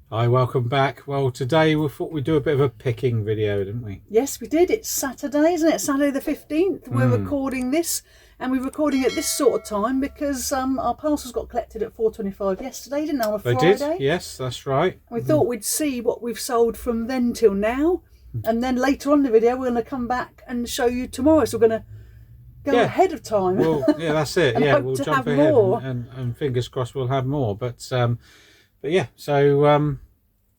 Hi, welcome back. Well, today we thought we'd do a bit of a picking video, didn't we? Yes, we did. It's Saturday, isn't it? Saturday the 15th. We're recording this, and we're recording at this sort of time because our parcels got collected at 4:25 yesterday, didn't they, on a Friday? They did, yes, that's right. We thought we'd see what we've sold from then till now, and then later on in the video we're going to come back and show you tomorrow. So we're going to go ahead of time. Well, yeah, that's it. and yeah, hope we'll to jump have ahead more. and fingers crossed we'll have more. But yeah, so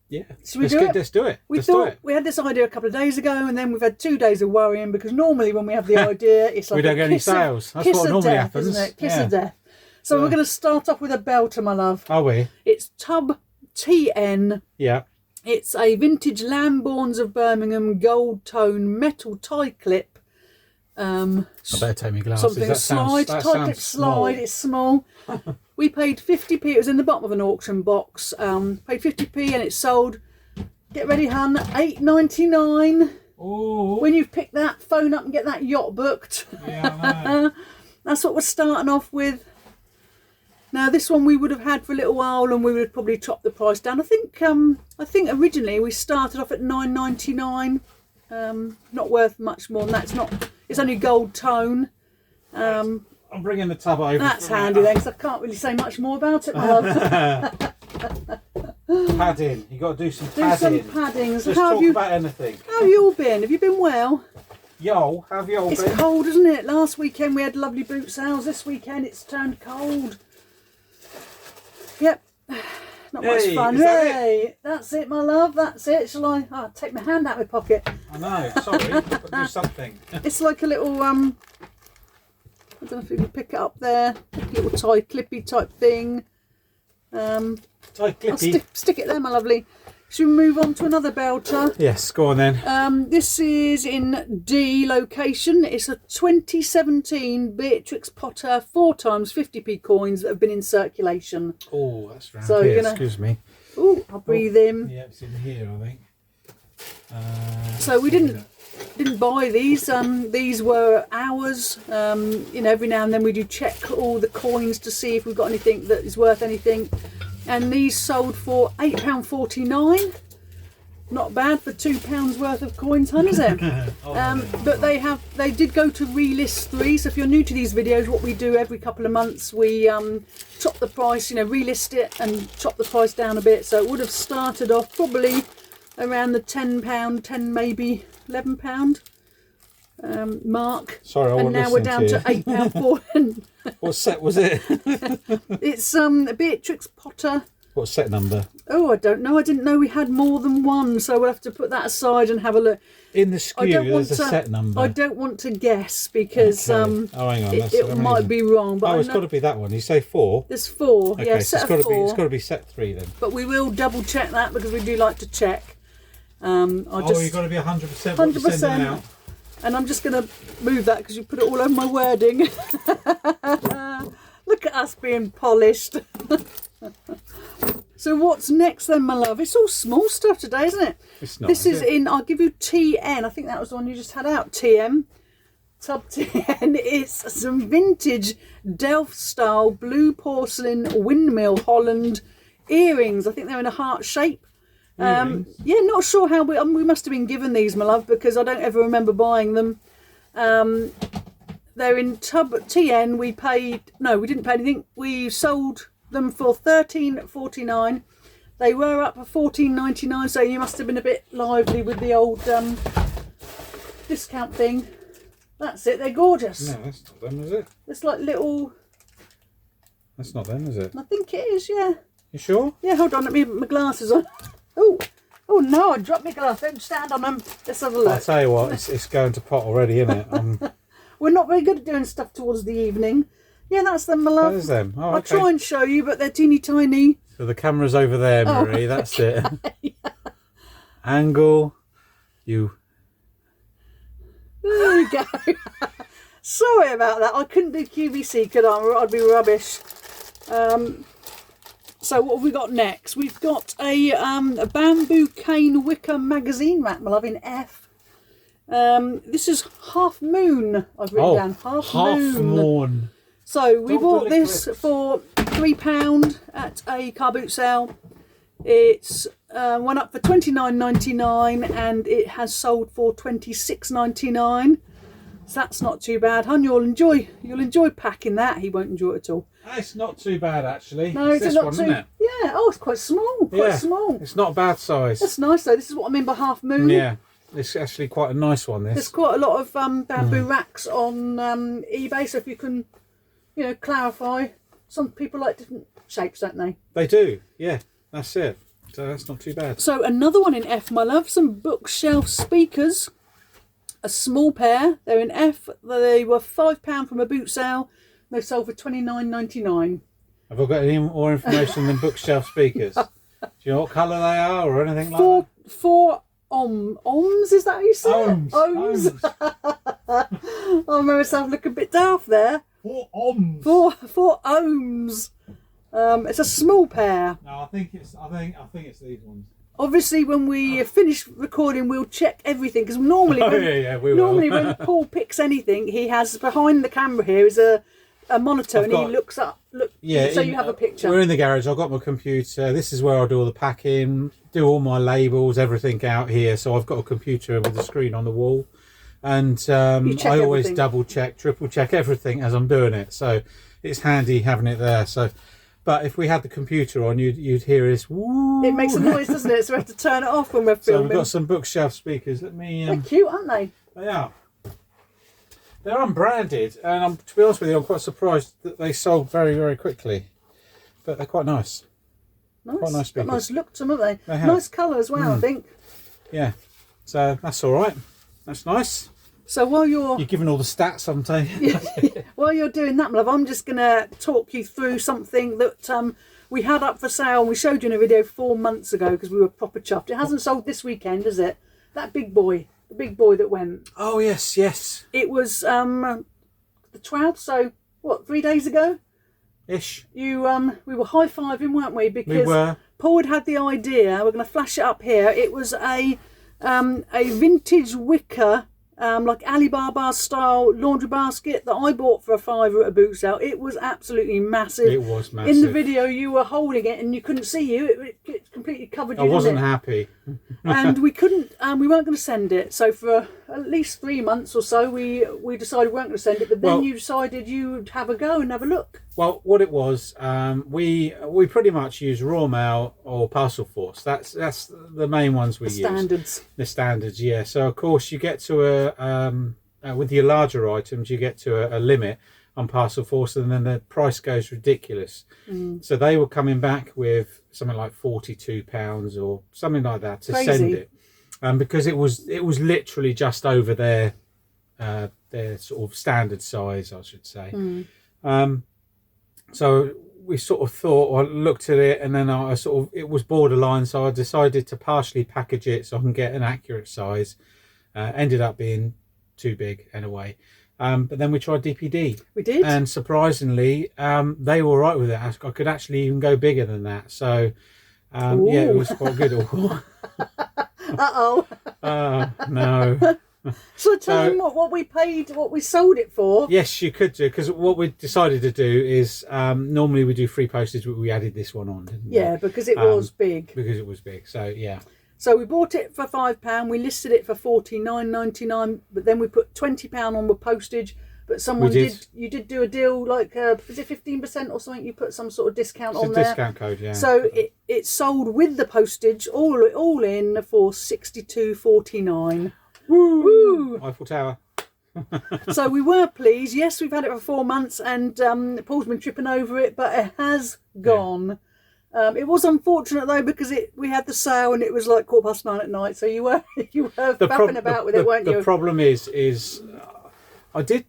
yeah, Should we do it? Let's do it. We let's thought do it. we had this idea a couple of days ago, and then we've had 2 days of worrying because normally when we have the idea, it's like we don't get any sales. That's what normally death, happens. isn't it? Kiss of death. So we're going to start off with a belter, my love. Are we? It's Tub TN. Yeah. It's a vintage Lamborns of Birmingham gold tone metal tie clip. I better take my glasses. Something That slide, sounds, tie clip slide. It's small. We paid 50p. It was in the bottom of an auction box. Paid 50p and it sold. Get ready, hun. $8.99. Oh. When you've picked that, phone up and get that yacht booked. Yeah, I know. That's what we're starting off with. Now this one we would have had for a little while, and we would probably chop the price down. I think originally we started off at $9.99. Not worth much more than that. It's only gold tone. I'm bringing the tub over. That's handy then, because I can't really say much more about it, my love. Padding. You got to do some Do padding. some paddings. Just How talk have about anything. you all been? Have you been well? Yo, have you all It's been? cold, isn't it? Last weekend we had lovely boot sales. This weekend it's turned cold. Yep. Not much Hey, fun. is that Hey, that's it, my love. That's it. Shall I? Oh, take my hand out of my pocket. I know. Sorry, I've got to do something. It's like a little I don't know if you can pick it up there. A little tie clippy type thing. Tie I'll clippy. stick it there, my lovely. Should we move on to another belter? Yes, go on then. This is in D location. It's a 2017 Beatrix Potter 4x 50p coins that have been in circulation. Oh, that's round So here. you're gonna- Excuse me. Oh, I'll breathe in. Yeah, it's in here, I think. So we didn't buy these. These were ours. Every now and then we do check all the coins to see if we've got anything that is worth anything. And these sold for £8.49. Not bad for £2 worth of coins, hun, is it? But they did go to relist 3. So if you're new to these videos, what we do every couple of months, we chop the price, relist it and chop the price down a bit. So it would have started off probably around the £10, 10 maybe £11 mark. Sorry, I and wasn't now we're listening down to £8.4. What set was it? It's a Beatrix Potter. What set number? Oh, I don't know. I didn't know we had more than one, so we'll have to put that aside and have a look. In the SKU, there's a set number. I don't want to guess because Okay. Oh, hang on. it might be wrong. But it's got to be that one. You say 4? There's 4. Okay, Yeah, so set it's got of to be. 4. It's got to be set 3 then. But we will double check that because we do like to check. You've got to be 100%. 100%. And I'm just going to move that because you put it all over my wording. Look at us being polished. So what's next then, my love? It's all small stuff today, isn't it? It's not. This is in, I'll give you TN. I think that was the one you just had out. TM. Tub TN. It's some vintage Delft style blue porcelain windmill Holland earrings. I think they're in a heart shape. Yeah, not sure how we must have been given these, my love, because I don't ever remember buying them. They're in Tub TN. We didn't pay anything. We sold them for $13.49. They were up for $14.99, so you must have been a bit lively with the old discount thing. That's it. They're gorgeous. No, that's not them, is it? It's like little. That's not them, is it? I think it is. Yeah. You sure? Yeah. Hold on. Let me put my glasses on. Oh no! I dropped my glass. Don't stand on them. Let's have a look. I'll tell you what. It's going to pot already, isn't it? We're not very good at doing stuff towards the evening. Yeah, that's them, my love. That is them. Oh, I'll okay. try and show you, but they're teeny tiny. So the camera's over there, Marie. That's it. Angle. You. There we go. Sorry about that. I couldn't do QVC, could I? I'd be rubbish. So what have we got next? We've got a bamboo cane wicker magazine rack, my love, in F. This is Half Moon. I've written down Half Moon. So we bought this for £3 at a car boot sale. It's went up for $29.99 and it has sold for $26.99. So that's not too bad, hon. You'll enjoy packing that. He won't enjoy it at all. It's not too bad actually. No, it's this not one, too. isn't it? Yeah. Oh, it's quite small. Quite small. It's not a bad size. That's nice though. This is what I mean by half moon. Yeah, it's actually quite a nice one. This. There's quite a lot of bamboo racks on eBay. So if you can, clarify. Some people like different shapes, don't they? They do. Yeah, that's it. So that's not too bad. So another one in F, my love. Some bookshelf speakers. A small pair. They're in F. They were £5 from a boot sale. They sold for $29.99. Have I got any more information than bookshelf speakers? Do you know what colour they are or anything like that? Four ohms, is that how you say it? Ohms. I remember myself looking a bit daft there. 4 ohms. Four ohms. It's a small pair. No, I think it's these ones. Obviously, when we finish recording, we'll check everything because normally, we will. Normally, when Paul picks anything, he has behind the camera here is a monitor, and he looks up. So you have a picture. We're in the garage. I've got my computer. This is where I do all the packing, do all my labels, everything out here. So I've got a computer with a screen on the wall, and I always double check, triple check everything as I'm doing it. So it's handy having it there. So. But if we had the computer on, you'd hear this. Woo. It makes a noise, doesn't it? So we have to turn it off when we're filming. So we've got some bookshelf speakers. Let me. They're cute, aren't they? They are. They're unbranded, and to be honest with you, I'm quite surprised that they sold very, very quickly. But they're quite nice. Nice. Quite nice speakers. Got nice look to them, haven't they? They have. Nice colour as well, I think. Yeah. So that's all right. That's nice. So while you're giving all the stats, I'm taking. While you're doing that, my love, I'm just going to talk you through something that we had up for sale and we showed you in a video 4 months ago because we were proper chuffed. It hasn't sold this weekend, has it? That big boy, the big boy that went. Oh yes, yes. It was the 12th, so what, 3 days ago? Ish. We were high-fiving, weren't we? Because we were. Paul had the idea. We're going to flash it up here. It was a vintage wicker. Like Alibaba style laundry basket that I bought for £5 at a boot sale. It was absolutely massive. It was massive. In the video, you were holding it and you couldn't see you. It completely covered you. I wasn't happy. And we couldn't. We weren't going to send it. So for at least 3 months or so, we decided we weren't going to send it. But then you decided you'd have a go and have a look. Well, what it was, we pretty much use raw mail or parcel force. That's the main ones we use. Standards. The standards, yeah. So of course you get to with your larger items, you get to a limit on parcel force, and then the price goes ridiculous. So they were coming back with something like £42 or something like that to send it, because it was literally just over their sort of standard size, I should say. So we sort of thought, I looked at it, and then it was borderline, so I decided to partially package it so I can get an accurate size. Ended up being too big anyway. But then we tried DPD. We did. And surprisingly, they were all right with it. I could actually even go bigger than that. So, yeah, it was quite good. Uh-oh. No. So tell them what we paid, what we sold it for. Yes, you could do, because what we decided to do is normally we do free postage, but we added this one on, didn't we? Yeah, because it was big. Because it was big, so yeah. So we bought it for £5. We listed it for $49.99, but then we put £20 on with postage. But someone you did do a deal, like was it 15% or something? You put some sort of discount on there. Discount code, yeah. So it sold with the postage all in for $62.49. Woo! Eiffel Tower. So we were pleased. Yes, we've had it for 4 months, and Paul's been tripping over it, but it has gone. Yeah. It was unfortunate though, because we had the sale and it was like 9:15 at night. So you were faffing about with it, weren't you? The problem is I did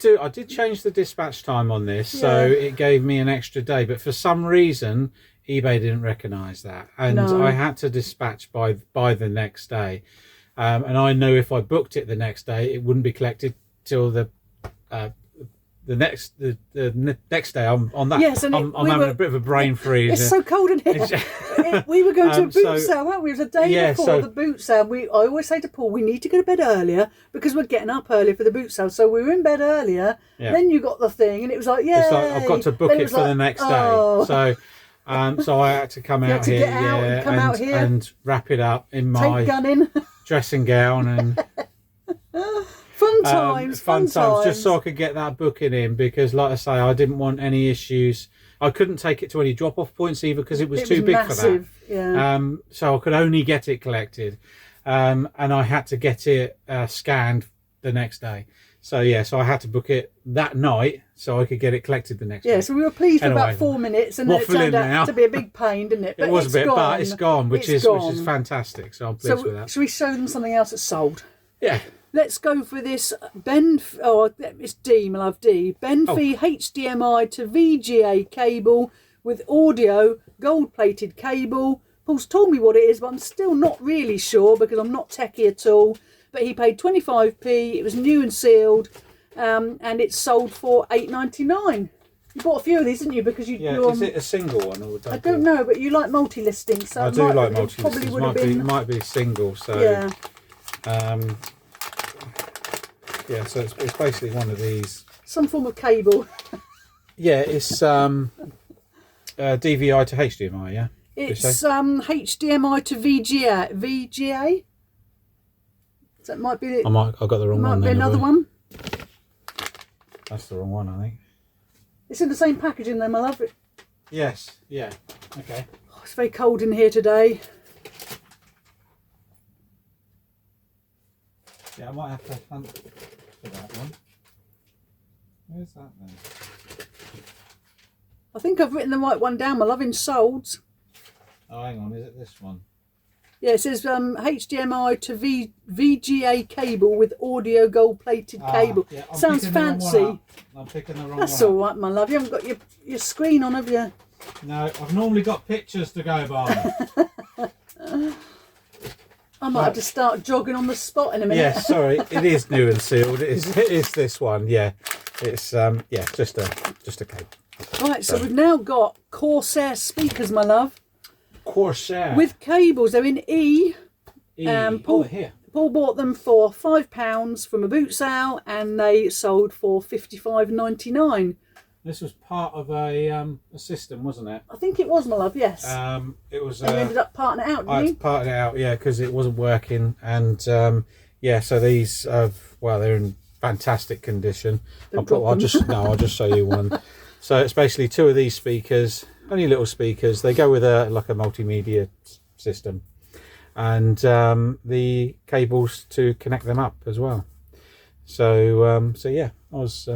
change the dispatch time on this, so it gave me an extra day. But for some reason, eBay didn't recognise that, and I had to dispatch by the next day. And I know if I booked it the next day, it wouldn't be collected till the next day. I'm on that. Yes, and I'm having a bit of a brain freeze. It's so cold in here. We were going to a boot sale, weren't we? It was a day before the boot sale. I always say to Paul, we need to go to bed earlier because we're getting up earlier for the boot sale. So we were in bed earlier. Yeah. Then you got the thing, and it was like, yeah. It's like I've got to book it for the next day. So So I had to come You had out to here, get out and come out here. and wrap it up in Take my gun in. dressing gown and Fun times, fun times. just so I could get that booking in, because like I say, I didn't want any issues. I couldn't take it to any drop-off points either, because it was too big massive, for that. Yeah. So I could only get it collected, and I had to get it scanned the next day. So yeah, so I had to book it that night so I could get it collected the next day. Yeah, so we were pleased for Anyway, about 4 minutes, and then it turned out to be a big pain, didn't it? But it was a bit, gone. but it's gone, which is fantastic. So I'm pleased with that. Should we show them something else that's sold? Yeah. Let's go for this it's D, my love, D. Benfey HDMI to VGA cable with audio, gold-plated cable. Paul's told me what it is, but I'm still not really sure because I'm not techie at all. But he paid 25p. It was new and sealed, and it's sold for $8.99. You bought a few of these, didn't you? Because is it a single one or I don't know, but you like multi-listings, so I do like multi-listings. Probably would have been. Might be single, so yeah. Yeah, so it's basically one of these. Some form of cable. Yeah, it's DVI to HDMI. Yeah. It's HDMI to VGA. VGA. So that might be it. I got the wrong one. Might be another one. That's the wrong one, I think. It's in the same packaging, though, my love. Yes. Yeah. Okay. Oh, it's very cold in here today. Yeah, I might have to hunt for that one. Where's that then? I think I've written the right one down, my love, in solds. Oh, hang on, is it this one? Yeah, it says HDMI to VGA cable with audio gold-plated cable. Yeah, sounds fancy. I'm picking the wrong That's one. all right, my love. You haven't got your screen on, have you? No, I've normally got pictures to go by. I might have to start jogging on the spot in a minute. Yeah, sorry, it is new and sealed. It is this one. Yeah, it's just a cable. Right, so we've now got Corsair speakers, my love. Corsair with cables. They're in E. Here. Paul bought them for £5 from a boot sale, and they sold for $55.99. This was part of a system, wasn't it? I think it was, my love. Yes. It was. And you ended up parting it out, didn't you? I parted it out, yeah, because it wasn't working, and yeah. So these, they're in fantastic condition. I'll just show you one. So it's basically two of these speakers, only little speakers. They go with a multimedia system, and the cables to connect them up as well. So yeah, I was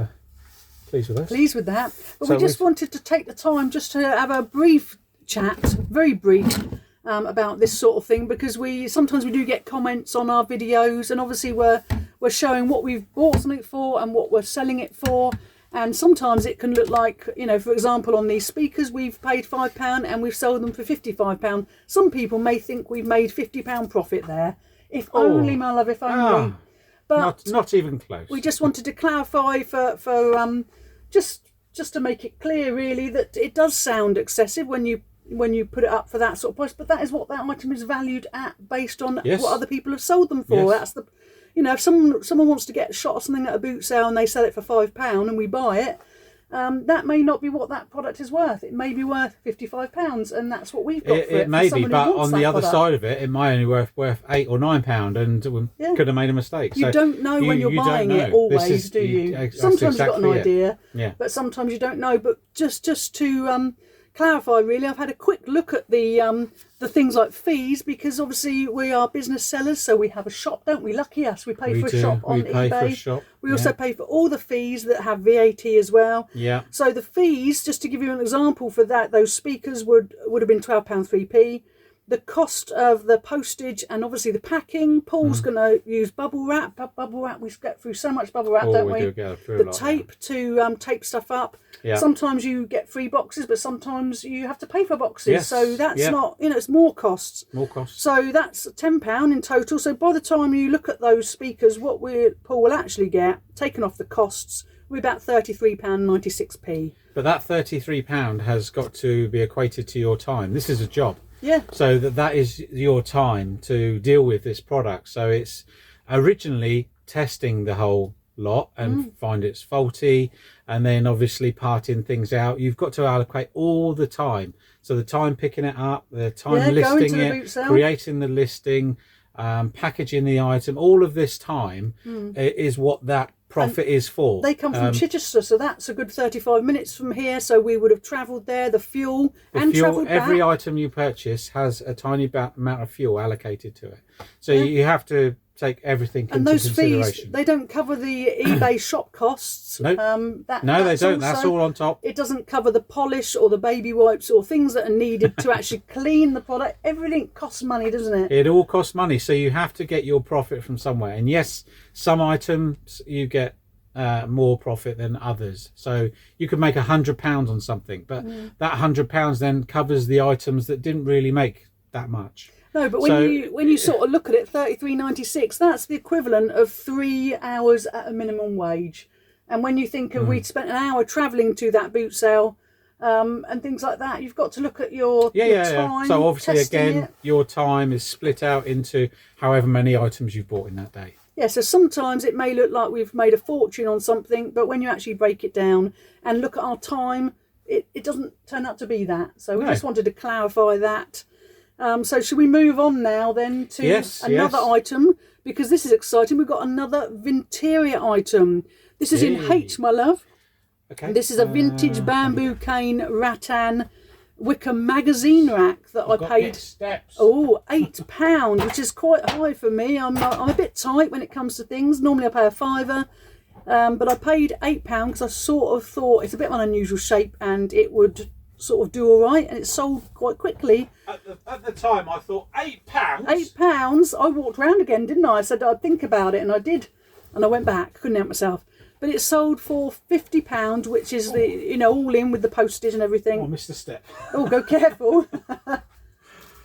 pleased with this. Pleased with that. But so we just wanted to take the time just to have a brief chat, very brief, about this sort of thing, because sometimes we do get comments on our videos, and obviously we're showing what we've bought something for and what we're selling it for. And sometimes it can look like, for example, on these speakers, we've paid £5 and we've sold them for £55. Some people may think we've made £50 profit there. If only, my love, if only. But not even close. We just wanted to clarify for just to make it clear, really, that it does sound excessive when you put it up for that sort of price. But that is what that item is valued at, based on what other people have sold them for. Yes. That's the. If someone wants to get a shot of something at a boot sale and they sell it for £5 and we buy it, that may not be what that product is worth. It may be worth £55, and that's what we've got for it. It may be, but on the other side of it might only worth £8 or £9, and we could have made a mistake. You don't know when you're buying it always, do you? Sometimes you've got an idea, but sometimes you don't know. But just to clarify, really, I've had a quick look at the things like fees, because obviously we are business sellers, so we have a shop, don't we? Lucky us, we pay for a shop on eBay. We also pay for all the fees that have VAT as well. Yeah. So the fees, just to give you an example for that, those speakers would have been £12 3p. The cost of the postage and obviously the packing. Paul's going to use bubble wrap. We get through so much bubble wrap, don't we? Do go through the tape to tape stuff up. Yeah. Sometimes you get free boxes, but sometimes you have to pay for boxes. Yes. So that's not, it's more costs. So that's £10 in total. So by the time you look at those speakers, what Paul will actually get, taken off the costs, we're about £33.96p. But that £33 has got to be equated to your time. This is a job. Yeah. So that is your time to deal with this product. So it's originally testing the whole lot and find it's faulty, and then obviously parting things out. You've got to allocate all the time So the time picking it up, the time going to listing the it, boot sale. creating the listing, packaging the item, all of this time is what that profit is for. They come from Chichester, so that's a good 35 minutes from here. So we would have travelled there, the fuel, travelled back. Every item you purchase has a tiny amount of fuel allocated to it. So you have to take everything into consideration. And those fees, they don't cover the eBay shop costs. Nope. No, they don't. That's all on top. It doesn't cover the polish or the baby wipes or things that are needed to actually clean the product. Everything costs money, doesn't it? It all costs money, so you have to get your profit from somewhere. And yes, some items you get more profit than others. So you could make £100 on something, but that £100 then covers the items that didn't really make that much. No, but when you sort of look at it, $33.96, that's the equivalent of 3 hours at a minimum wage. And when you think of we'd spent an hour travelling to that boot sale and things like that, you've got to look at your time. So obviously, again, your time is split out into however many items you've bought in that day. Yeah, so sometimes it may look like we've made a fortune on something, but when you actually break it down and look at our time, it doesn't turn out to be that. So we just wanted to clarify that. So should we move on now then to another item? Because this is exciting. We've got another Vinteria item. This is in H, my love. Okay. This is a vintage bamboo cane rattan wicker magazine rack that I paid £8, which is quite high for me. I'm a bit tight when it comes to things. Normally I pay a £5, but I paid £8 because I sort of thought it's a bit of an unusual shape and it would sort of do all right, and it sold quite quickly. At the time I thought £8. £8. I walked round again, didn't I? I said I'd think about it, and I did, and I went back. Couldn't help myself. But it sold for £50, which is the all in with the postage and everything. Oh, I missed a step. Oh, go careful.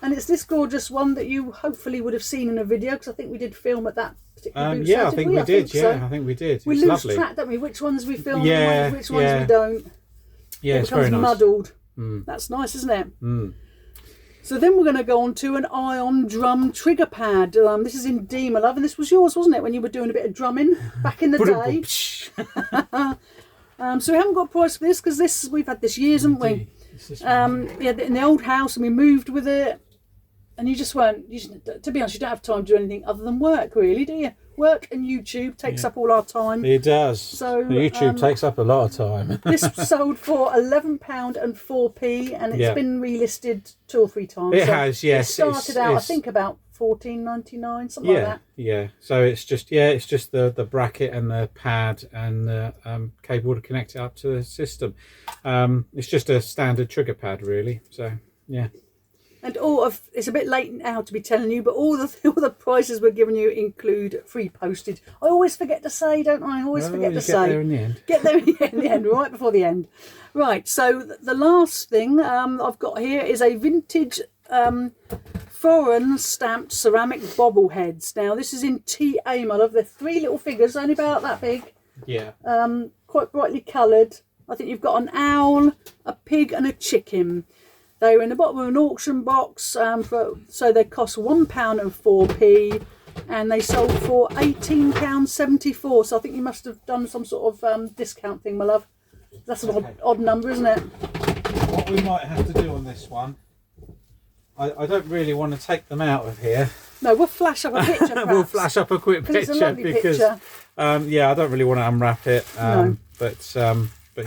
And it's this gorgeous one that you hopefully would have seen in a video, because I think we did film at that particular booth. I think we did. I think we did. We lose track, don't we? Which ones we film and which ones we don't. Yeah, it it's very nice. Muddled. That's nice, isn't it? So then we're going to go on to an ion drum trigger pad. This is in D, my love, and this was yours, wasn't it, when you were doing a bit of drumming back in the day? So we haven't got a price for this, because we've had this years, haven't we? In the old house, and we moved with it, and you just weren't. To be honest, you don't have time to do anything other than work, really, do you? Work and YouTube takes up all our time. It does. So YouTube takes up a lot of time. This sold for £11 and 4p, and it's been relisted 2 or 3 times. It has, yes. It started out, I think, about $14.99, something like that. Yeah. So it's just the bracket and the pad and the cable to connect it up to the system. It's just a standard trigger pad, really. So yeah. And it's a bit late now to be telling you, but all the prices we're giving you include free postage. I always forget to say, don't I? I always forget to say. Get there in the end. Get there in the end, right before the end. Right, so the last thing I've got here is a vintage foreign stamped ceramic bobbleheads. Now, this is in TA, my love. They're 3 little figures, only about that big. Yeah. Quite brightly coloured. I think you've got an owl, a pig and a chicken. They were in the bottom of an auction box, so they cost £1 and 4p, and they sold for £18.74. So I think you must have done some sort of discount thing, my love. That's an odd number, isn't it? What we might have to do on this one, I don't really want to take them out of here. No, we'll flash up a picture. Perhaps, we'll flash up a quick picture, it's a lovely because picture. I don't really want to unwrap it. No. But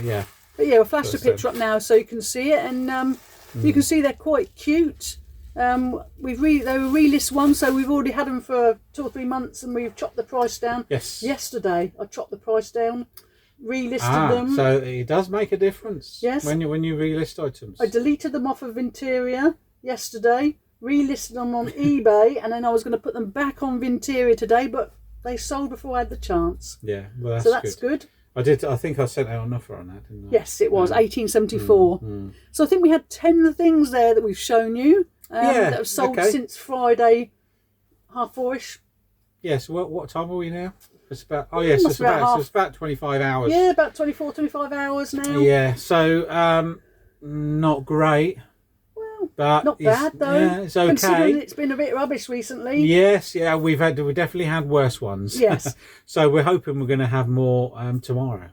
yeah. But yeah, we'll flash the picture up now so you can see it, and you can see they're quite cute. They were relist ones, so we've already had them for 2 or 3 months, and we've chopped the price down. Yes. Yesterday, I chopped the price down, relisted them. So it does make a difference. Yes. When you relist items. I deleted them off of Vinteria yesterday, relisted them on eBay, and then I was going to put them back on Vinteria today, but they sold before I had the chance. Yeah, well, that's good. I think I sent out an offer on that, didn't I? Yes, it was 1874. So I think we had 10 things there that we've shown you that have sold since Friday, 4:30ish. Yes. What time are we now? It's about. Oh yes, it's about 25 hours. Yeah, about 25 hours now. Yeah. So not great. But not bad though. Yeah, it's okay. Considering it's been a bit rubbish recently. Yes, yeah, we definitely had worse ones. Yes. So we're hoping we're going to have more tomorrow.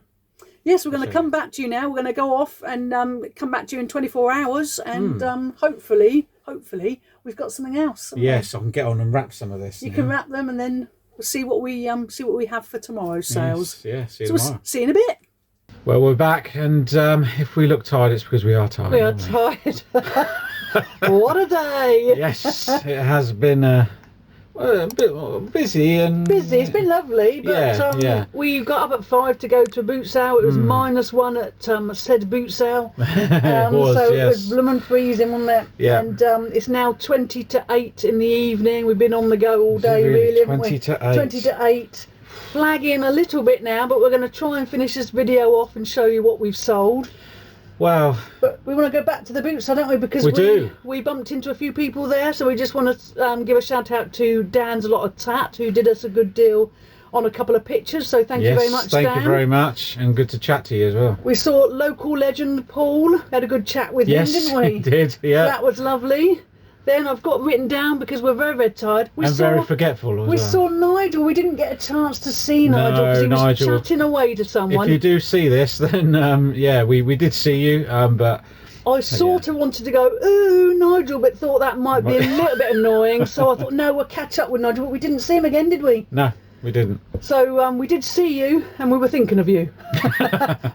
Yes, we're going to come back to you now. We're going to go off and come back to you in 24 hours, and hopefully we've got something else. Yes, I can get on and wrap some of this. You can wrap them, and then we'll see what we have for tomorrow's sales. Yes, yeah, see you so tomorrow. We'll see you in a bit. Well, we're back, and if we look tired, it's because we are tired. We are tired. What a day! Yes, it has been a bit busy and busy. It's been lovely, but we got up at 5 to go to a boot sale. It was -1 at said boot sale. It was, so yes. it was blooming freezing, wasn't it? Yeah. And it's now 20 to 8 in the evening. We've been on the go all day, really, haven't we? 20 to 8. 20 to 8. Flagging a little bit now, but we're going to try and finish this video off and show you what we've sold. Wow. But we want to go back to the boot sale, don't we? Because we bumped into a few people there, so we just want to give a shout out to Dan's A Lot of Tat, who did us a good deal on a couple of pictures. So thank you very much, Dan. Thank you very much, and good to chat to you as well. We saw local legend Paul. Had a good chat with him, didn't we? Yes, did. Yeah. That was lovely. Then I've got written down, because we're very, very tired. Very forgetful as well. We saw Nigel. We didn't get a chance to see Nigel because he was chatting away to someone. If you do see this, then we did see you, but I sort of wanted to go, ooh, Nigel, but thought that might be a little bit annoying. So I thought, no, we'll catch up with Nigel. But we didn't see him again, did we? No, we didn't. So we did see you, and we were thinking of you.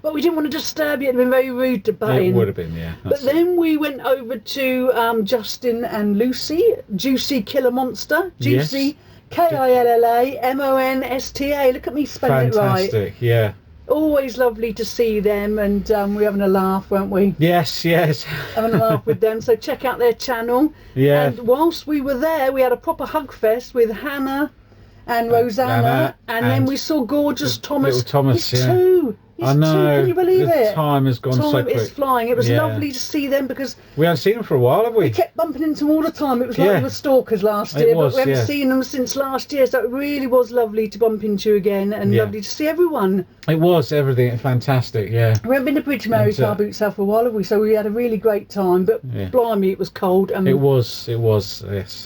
But we didn't want to disturb you. It would have been very rude to butt in. It would have been, yeah. But then we went over to Justin and Lucy, Juicy Killer Monster. Juicy, Killa Monsta. Look at me spelling it right. Fantastic, yeah. Always lovely to see them, and we're having a laugh, weren't we? Yes. Having a laugh with them. So check out their channel. Yeah. And whilst we were there, we had a proper hug fest with Hannah and Rosanna, and then we saw gorgeous Thomas. Little Thomas, He's two. I know. Can you believe it? Time has gone so quick. Time is flying. It was lovely to see them, because we haven't seen them for a while, have we? We kept bumping into them all the time. It was like we were stalkers last year, but we haven't seen them since last year. So it really was lovely to bump into you again, and lovely to see everyone. It was everything fantastic, yeah. We haven't been to Bridge Mary's Car Boot Sale for a while, have we? So we had a really great time, but blimey, it was cold. It was, yes.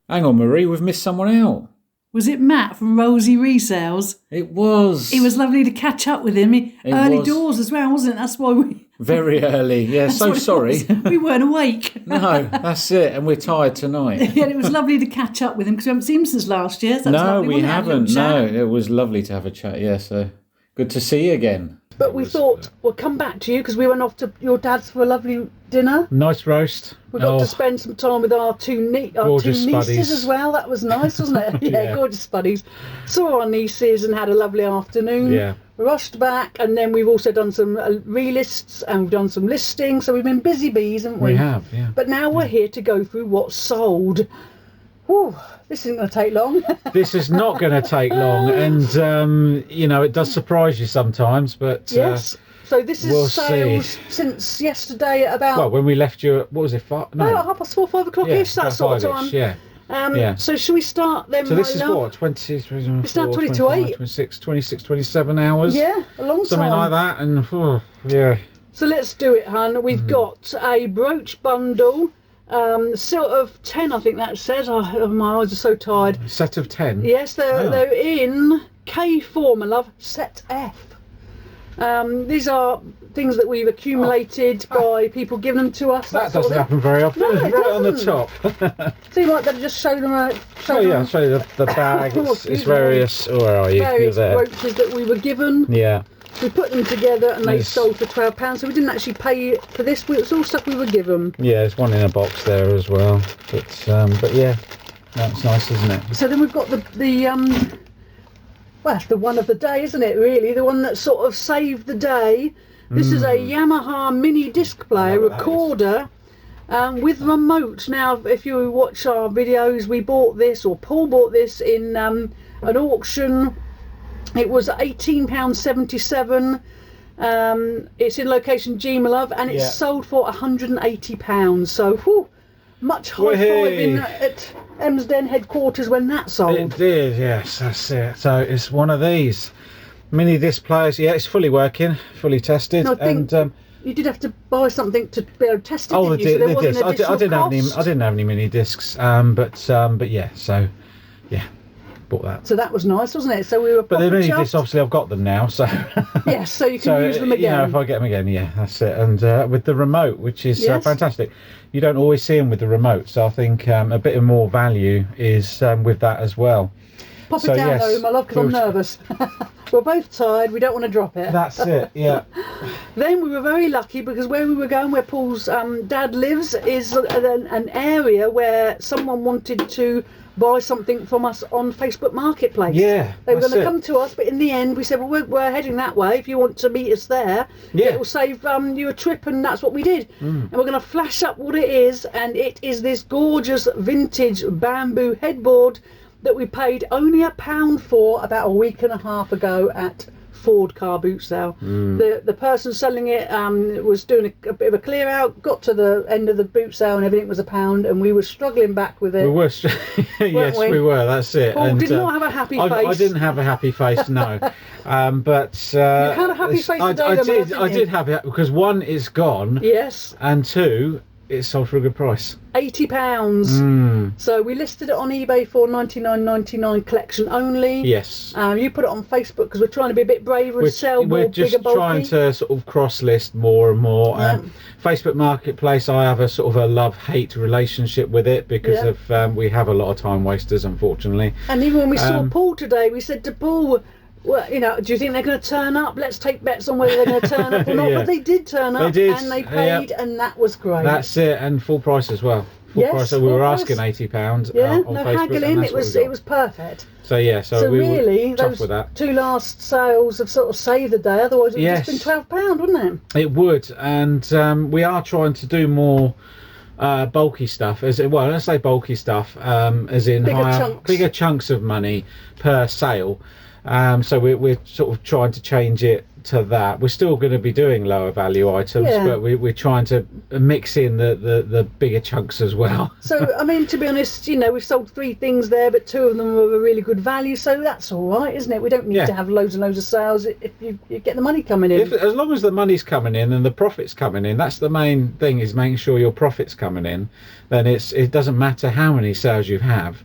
Hang on, Marie, we've missed someone out. Was it Matt from Rosie Resellers? It was. It was lovely to catch up with him. Early doors as well, wasn't it? That's why we... Very early, yeah. So sorry. We weren't awake. No, that's it. And we're tired tonight. Yeah, it was lovely to catch up with him, because we haven't seen him since last year. So we haven't. No, it was lovely to have a chat, yeah. So good to see you again. But we thought we'll come back to you, because we went off to your dad's for a lovely dinner. Nice roast. We got to spend some time with our two nieces buddies as well. That was nice, wasn't it? Yeah, gorgeous buddies. Saw our nieces and had a lovely afternoon. Yeah. Rushed back, and then we've also done some relists, and we've done some listings. So we've been busy bees, haven't we? We have, yeah. But now we're here to go through what's sold. Whew, this isn't going to take long. This is not going to take long, and it does surprise you sometimes, but yes. So this is sales since yesterday at about... Well, when we left you at, what was it, 5? No, 4:30, 5 o'clock-ish, that sort of time. Yeah. So should we start then? So this is what, 23, it's now 20 to 8. 26, 27 hours? Yeah, a long time. Something like that, and yeah. So let's do it, hun. We've got a brooch bundle, sort of 10, I think that says. My eyes are so tired. A set of 10? Yes, they're in K4, my love, set F. These are things that we've accumulated by people giving them to us. That doesn't happen very often. No, right on the top. Seem like they just show them. I'll show you the bag. It's various. Where are you? Various brooches that we were given. Yeah. We put them together and they sold for £12. So we didn't actually pay for this. It's all stuff we were given. Yeah, there's one in a box there as well. But yeah, that's nice, isn't it? So then we've got well, it's the one of the day, isn't it, really? The one that sort of saved the day. This is a Yamaha mini disc player recorder with remote. Now, if you watch our videos, we bought this, or Paul bought this in an auction. It was £18.77. It's in location G, my love, and it's sold for £180. So, whew, much high-fiving at Emsden headquarters when that sold. It did, yes, that's it. So it's one of these mini disc players. Yeah, it's fully working, fully tested. No, I think you did have to buy something to be able to test it. Oh, didn't you? So the disc. I didn't have any mini discs. But yeah. So yeah, bought that. So that was nice, wasn't it? So we were. But proper then only chuffed. this, obviously, I've got them now, so. Yes, so you can use them again. You know, if I get them again, yeah, that's it. And with the remote, which is fantastic. You don't always see them with the remote, so I think a bit of more value is with that as well. Pop it down though, my love, because I'm nervous. We're both tired. We don't want to drop it. That's it. Yeah. Then we were very lucky because where we were going, where Paul's dad lives, is an area where someone wanted to buy something from us on Facebook Marketplace. Yeah. They were going to come to us, but in the end we said, well, we're heading that way. If you want to meet us there, it will save you a trip, and that's what we did. And we're going to flash up what it is, and it is this gorgeous vintage bamboo headboard that we paid only £1 for about a week and a half ago at Ford car boot sale. The person selling it was doing a bit of a clear out, got to the end of the boot sale and everything was £1, and we were struggling back with it. We were, yes, we were. That's it. Paul and, did not have a happy face. I didn't have a happy face, no. But you had a happy face today. I did have it because one, it's gone. Yes. And two, it's sold for a good price. £80. So we listed it on eBay for $99.99 collection only. Yes. You put it on Facebook because we're trying to be a bit braver and sell more bigger, bulky. We're just trying to sort of cross-list more and more. Facebook Marketplace, I have a sort of a love-hate relationship with it because of we have a lot of time wasters, unfortunately. And even when we saw Paul today, we said to Paul, well, you know, do you think they're going to turn up? Let's take bets on whether they're going to turn up or not. But they did turn up, and they paid, and that was great. That's it, and full price as well. Full price. So we were asking £80. Yeah, on no Facebook, haggling. It was perfect. So so we really, were those with that. two last sales have sort of saved the day. Otherwise, it would have just been £12, wouldn't it? It would, and we are trying to do more. Bulky stuff, as well. Let's say bulky stuff, as in bigger chunks of money per sale. So we're sort of trying to change it to that. We're still going to be doing lower value items, but we're trying to mix in the bigger chunks as well. So I mean, to be honest, you know, we've sold 3 things there, but 2 of them were a really good value, so that's all right, isn't it? We don't need to have loads and loads of sales if you get the money coming in. As long as the money's coming in and the profit's coming in, that's the main thing, is making sure your profit's coming in. Then it doesn't matter how many sales you have.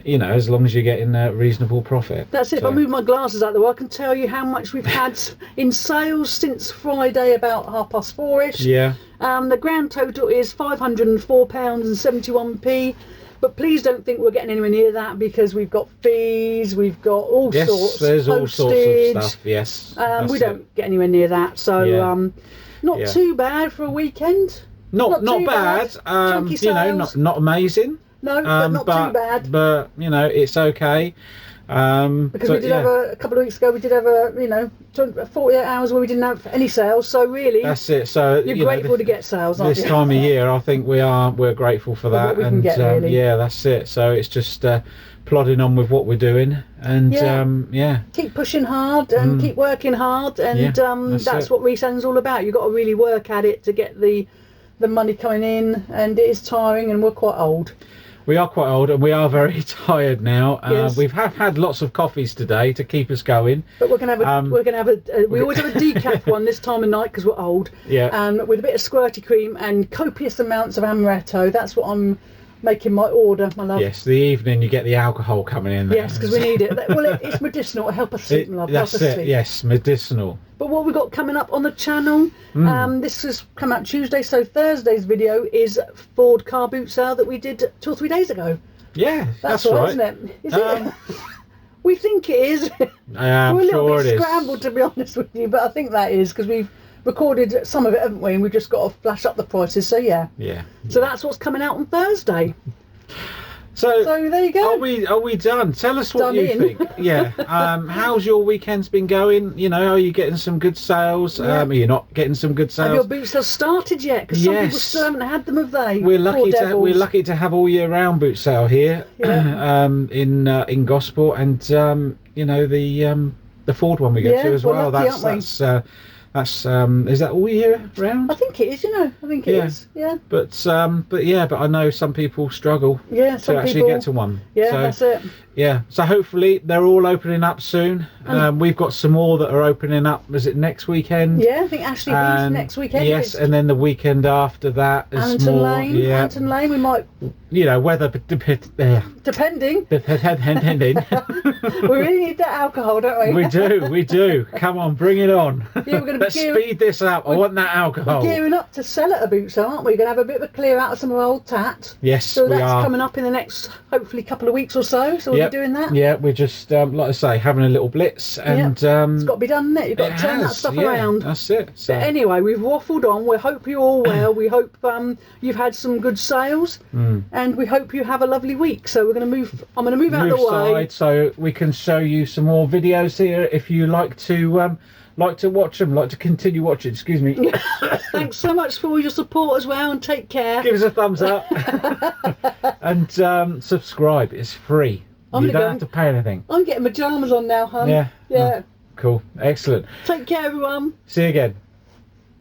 You know, as long as you're getting a reasonable profit. That's it. So, if I move my glasses out the way, I can tell you how much we've had in sales since Friday, about 4:30ish. Yeah. The grand total is £504.71. But please don't think we're getting anywhere near that, because we've got fees, we've got all sorts. There's postage, all sorts of stuff. Yes. We don't get anywhere near that. So not too bad for a weekend. Not bad. You know, not amazing. No, but not too bad. But you know, it's okay. Because we did have a couple of weeks ago. We did have 48 hours where we didn't have any sales. So really, that's it. So you're grateful to get sales, aren't you? This time of year, I think we're grateful for that. What we can get, really. Yeah, that's it. So it's just plodding on with what we're doing, and keep pushing hard and keep working hard, and that's what Resellers all about. You've got to really work at it to get the money coming in, and it is tiring, and we're quite old. We are quite old, and we are very tired now. Yes. We've had lots of coffees today to keep us going. But we're gonna have we always have a decaf one this time of night because we're old. Yeah. With a bit of squirty cream and copious amounts of amaretto. That's what I'm making my order, my love. Yes, the evening you get the alcohol coming in there. Yes, because we need it. Well, it's medicinal. It'll help us sleep, my love. That's it. Sleep. Yes, medicinal. But what we've got coming up on the channel, this has come out Tuesday, so Thursday's video is Ford car boot sale that we did 2 or 3 days ago. Yeah, that's right, right. Isn't it? Is it? We think it is. I'm We're a little sure bit scrambled, to be honest with you, but I think that is because we've recorded some of it, haven't we? And we've just got to flash up the prices, so yeah. So that's what's coming out on Thursday. So there you go. Are we done? Tell us what you think. Yeah. How's your weekend's been going? You know, are you getting some good sales? Are you not getting some good sales? Have your boot sales started yet? Because some people still haven't had them, have they? We're lucky to have all year round boot sale here in Gosport, and you know, the Ford one we go to as well. That's is that all year round? I think it is. You know, I think it is. Yeah. But I know some people struggle. Yeah, to actually get to one. Yeah, so, that's it. Yeah. So hopefully they're all opening up soon. We've got some more that are opening up. Is it next weekend? Yeah, I think Ashley Beach next weekend. Yes, and then the weekend after that is Anton more. Lane. Yeah. Anton Lane. We might you know, weather Depending. depending. We really need that alcohol, don't we? We do. Come on, bring it on. Yeah, we're gonna Let's speed this up. I want that alcohol. We're gearing up to Seller boots, aren't we? We're going to have a bit of a clear out of some of our old tat. Yes, so we that's are. coming up in the next, hopefully, couple of weeks or so. So we'll be doing that. Yeah, we're just, like I say, having a little blitz. And it's got to be done, isn't it? You've got to turn that stuff around. That's it. So. But anyway, we've waffled on. We hope you're all well. We hope you've had some good sales. And we hope you have a lovely week. So we're going to move. I'm going to move out of the way. So we can show you some more videos here if you like to watch them, like to continue watching. Excuse me. Thanks so much for all your support as well, and take care. Give us a thumbs up and subscribe. It's free. You don't have to pay anything. I'm getting my pyjamas on now, hun. Yeah. Yeah. Cool. Excellent. Take care, everyone. See you again.